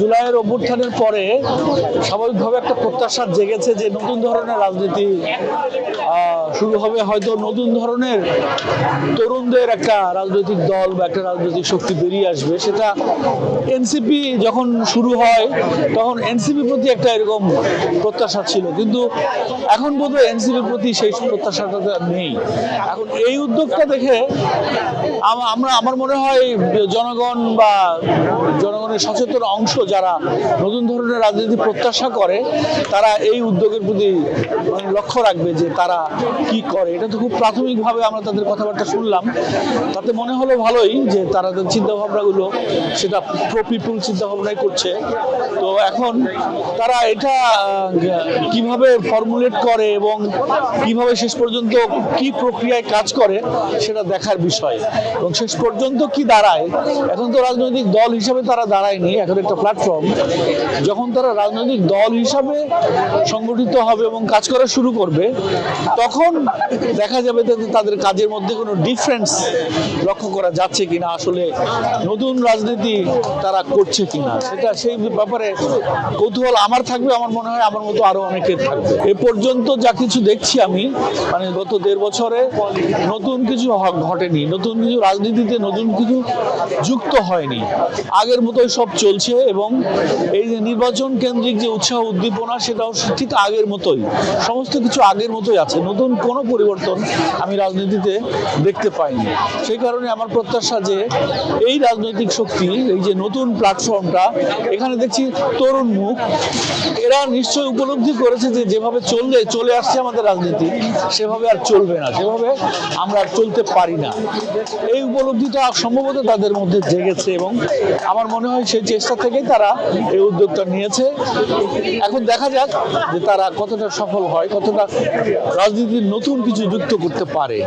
জুলাইয়ের অভ্যুত্থানের পরে স্বাভাবিকভাবে একটা প্রত্যাশা জেগেছে যে নতুন ধরনের রাজনীতি শুরু হবে, হয়তো নতুন ধরনের তরুণদের একটা রাজনৈতিক দল বা একটা রাজনৈতিক শক্তি বেরিয়ে আসবে। সেটা এনসিপি যখন শুরু হয় তখন এনসিপির প্রতি একটা এরকম প্রত্যাশা ছিল, কিন্তু এখন বোধহয় এনসিপির প্রতি সেই প্রত্যাশাটা নেই। এখন এই উদ্যোগটা দেখে আমার মনে হয় জনগণ বা জনগণের সচেতন অংশ যারা নতুন ধরনের রাজনীতি প্রত্যাশা করে তারা এই উদ্যোগের প্রতি লক্ষ্য রাখবে যে তারা কি করে। এটা তো খুব প্রাথমিকভাবে আমরা তাদের কথাবার্তা শুনলাম, তাতে মনে হলো ভালোই যে তাদের চিন্তাভাবনাগুলো সেটা প্রো পিপুল চিন্তাভাবনাই করছে। তো এখন তারা এটা কিভাবে ফর্মুলেট করে এবং কিভাবে শেষ পর্যন্ত কি প্রক্রিয়ায় কাজ করে সেটা দেখার বিষয়। এবং শেষ পর্যন্ত কি দাঁড়ায়, এখন তো রাজনৈতিক দল হিসাবে তারা দাঁড়ায়নি, এখন একটা প্ল্যাটফর্ম। যখন তারা রাজনৈতিক দল হিসাবে সংগঠিত হবে এবং কাজ করা শুরু করবে তখন দেখা যাবে তাদের কাজের মধ্যে কোনো ডিফারেন্স লক্ষ্য করা যাচ্ছে কিনা, আসলে নতুন রাজনীতি তারা করছে কিনা, সেটা সেই ব্যাপারে কৌতূহল আমার থাকবে, আমার মনে হয় আমার মতো আরো অনেকের থাকবে। এ পর্যন্ত যা কিছু দেখছি আমি, মানে গত 1.5 বছরে নতুন কিছু ঘটেনি, নতুন কিছু রাজনীতিতে নতুন কিছু যুক্ত হয়নি, আগের মতোই সব চলছে। এবং এই যে নির্বাচন কেন্দ্রিক যে উৎসাহ উদ্দীপনা সেটাও ঠিক আগের মতোই, সমস্ত কিছু আগের মতোই আছে, নতুন কোনো পরিবর্তন আমি রাজনীতিতে দেখতে পাইনি। সেই কারণে আমার প্রত্যাশা যে এই রাজনৈতিক শক্তি, এই যে নতুন প্ল্যাটফর্মটা, এখানে দেখছি তরুণ মুখ, এরা নিশ্চয়ই উপলব্ধি করেছে যে যেভাবে চলে আসছে আমাদের রাজনীতি সেভাবে আর চলবে না, সেভাবে আমরা আর চলতে পারি না। এই উপলব্ধিটা সম্ভবত তাদের মধ্যে জেগেছে এবং আমার মনে হয় সেই চেষ্টা থেকেই তারা এই উদ্যোগটা নিয়েছে। এখন দেখা যাক যে তারা কতটা সফল হয়, কতটা রাজনীতির নতুন কিছু যুক্ত করতে পারে।